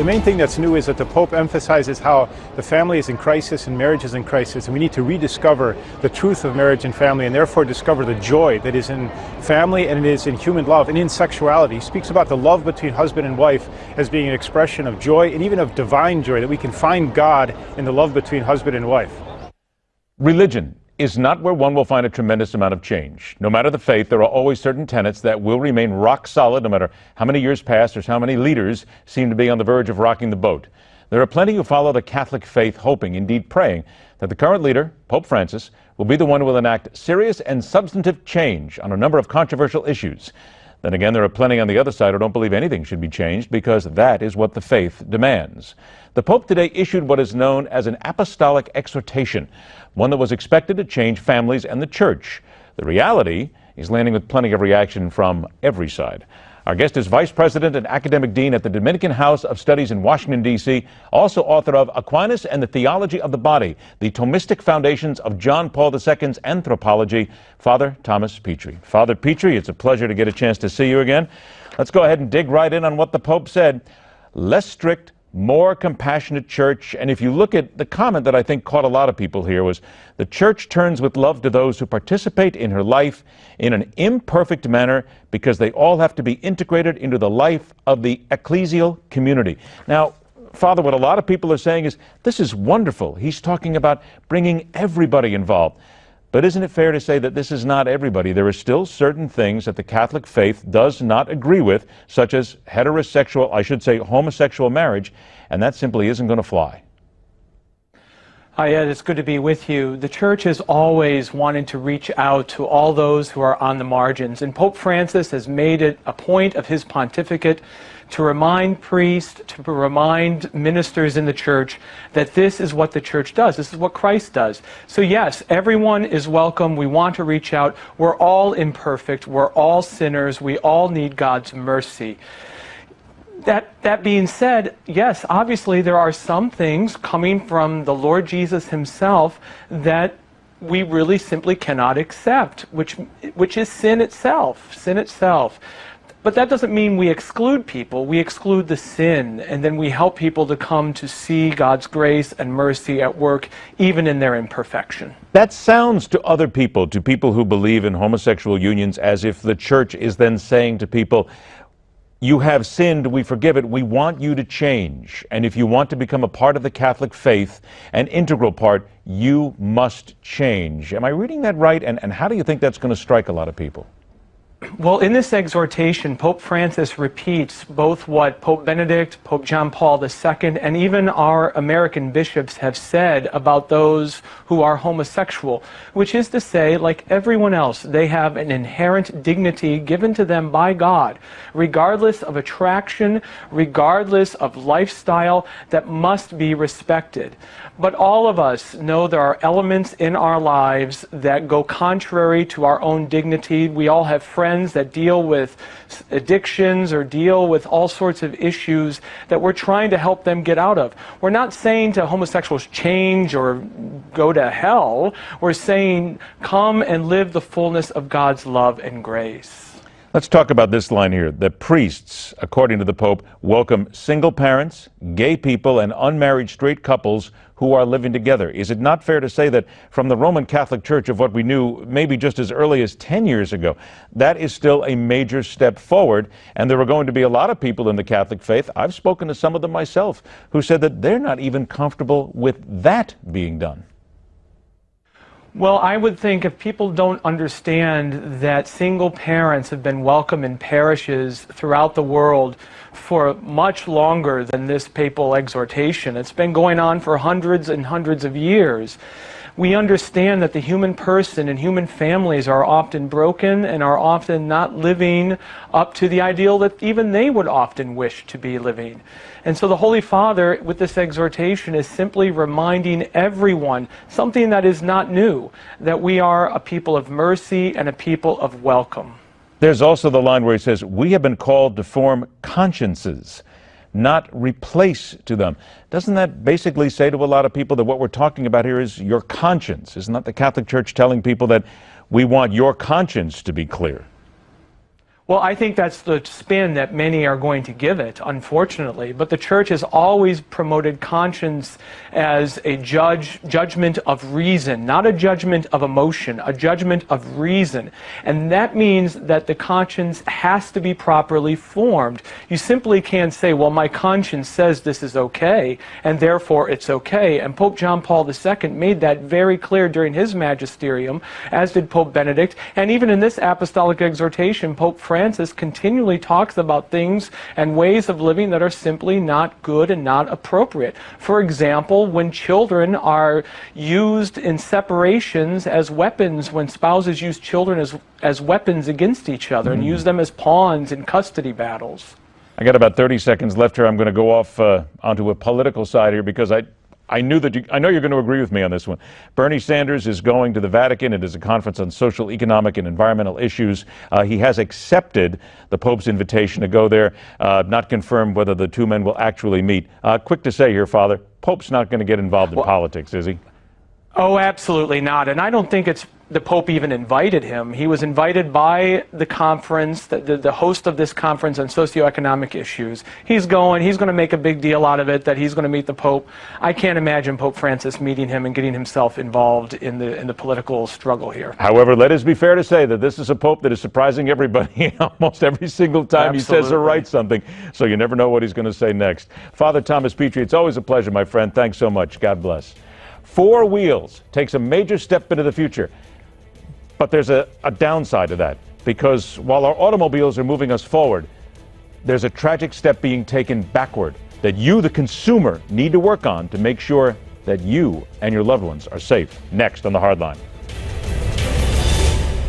The main thing that's new is that the Pope emphasizes how the family is in crisis and marriage is in crisis, and we need to rediscover the truth of marriage and family, and therefore discover the joy that is in family and it is in human love and in sexuality. He speaks about the love between husband and wife as being an expression of joy and even of divine joy, that we can find God in the love between husband and wife. Religion is not where one will find a tremendous amount of change. No matter the faith, there are always certain tenets that will remain rock solid no matter how many years pass or how many leaders seem to be on the verge of rocking the boat. There are plenty who follow the Catholic faith, hoping, indeed praying, that the current leader, Pope Francis, will be the one who will enact serious and substantive change on a number of controversial issues. Then again, there are plenty on the other side who don't believe anything should be changed because that is what the faith demands. The Pope today issued what is known as an apostolic exhortation, one that was expected to change families and the church. The reality is landing with plenty of reaction from every side. Our guest is Vice President and Academic Dean at the Dominican House of Studies in Washington, D.C., also author of Aquinas and the Theology of the Body, the Thomistic Foundations of John Paul II's Anthropology, Father Thomas Petri. Father Petri, it's a pleasure to get a chance to see you again. Let's go ahead and dig right in on what the Pope said. Less strict, more compassionate church. And if you look at the comment that I think caught a lot of people here was, the church turns with love to those who participate in her life in an imperfect manner because they all have to be integrated into the life of the ecclesial community. Now, Father, what a lot of people are saying is, this is wonderful. He's talking about bringing everybody involved. But isn't it fair to say that this is not everybody? There are still certain things that the Catholic faith does not agree with, such as homosexual marriage, and that simply isn't going to fly. Hi, Ed. It's good to be with you. The Church has always wanted to reach out to all those who are on the margins, and Pope Francis has made it a point of his pontificate to remind priests, to remind ministers in the Church that this is what the Church does. This is what Christ does. So yes, everyone is welcome. We want to reach out. We're all imperfect. We're all sinners. We all need God's mercy. That being said, yes, obviously there are some things coming from the Lord Jesus himself that we really simply cannot accept, which is sin itself. But that doesn't mean we exclude people. We exclude the sin, and then we help people to come to see God's grace and mercy at work, even in their imperfection. That sounds to other people, to people who believe in homosexual unions, as if the Church is then saying to people, you have sinned, we forgive it, we want you to change. And if you want to become a part of the Catholic faith, an integral part, you must change. Am I reading that right? And how do you think that's going to strike a lot of people? Well, in this exhortation, Pope Francis repeats both what Pope Benedict, Pope John Paul II, and even our American bishops have said about those who are homosexual, which is to say, like everyone else, they have an inherent dignity given to them by God, regardless of attraction, regardless of lifestyle, that must be respected. But all of us know there are elements in our lives that go contrary to our own dignity. We all have friends that deal with addictions or deal with all sorts of issues that we're trying to help them get out of. We're not saying to homosexuals change or go to hell. We're saying come and live the fullness of God's love and grace. Let's talk about this line here. The priests, according to the Pope, welcome single parents, gay people, and unmarried straight couples who are living together. Is it not fair to say that from the Roman Catholic Church of what we knew maybe just as early as 10 years ago, that is still a major step forward, and there are going to be a lot of people in the Catholic faith, I've spoken to some of them myself, who said that they're not even comfortable with that being done? Well, I would think if people don't understand that single parents have been welcome in parishes throughout the world for much longer than this papal exhortation, it's been going on for hundreds and hundreds of years. We understand that the human person and human families are often broken and are often not living up to the ideal that even they would often wish to be living. And so the Holy Father, with this exhortation, is simply reminding everyone something that is not new, that we are a people of mercy and a people of welcome. There's also the line where he says, we have been called to form consciences, not replace to them. Doesn't that basically say to a lot of people that what we're talking about here is your conscience? Isn't that the Catholic Church telling people that we want your conscience to be clear? Well, I think that's the spin that many are going to give it, unfortunately. But the Church has always promoted conscience as a judgment of reason, not a judgment of emotion, a judgment of reason. And that means that the conscience has to be properly formed. You simply can't say, well, my conscience says this is okay, and therefore it's okay. And Pope John Paul II made that very clear during his magisterium, as did Pope Benedict. And even in this apostolic exhortation, Pope Francis continually talks about things and ways of living that are simply not good and not appropriate. For example, when children are used in separations as weapons, when spouses use children as weapons against each other and use them as pawns in custody battles. I got about 30 seconds left here. I'm going to go off onto a political side here because I know you're going to agree with me on this one. Bernie Sanders is going to the Vatican. It is a conference on social, economic, and environmental issues. He has accepted the Pope's invitation to go there, not confirmed whether the two men will actually meet. Quick to say here, Father, Pope's not going to get involved in politics, is he? Oh, absolutely not. And I don't think it's the Pope even invited him. He was invited by the conference, the host of this conference on socioeconomic issues. He's going to make a big deal out of it, that he's going to meet the Pope. I can't imagine Pope Francis meeting him and getting himself involved in the political struggle here. However, let us be fair to say that this is a Pope that is surprising everybody almost every single time Absolutely. He says or writes something, so you never know what he's going to say next. Father Thomas Petri, it's always a pleasure, my friend. Thanks so much. God bless. Four Wheels takes a major step into the future. But there's a downside to that, because while our automobiles are moving us forward, there's a tragic step being taken backward that you, the consumer, need to work on to make sure that you and your loved ones are safe. Next on The Hardline.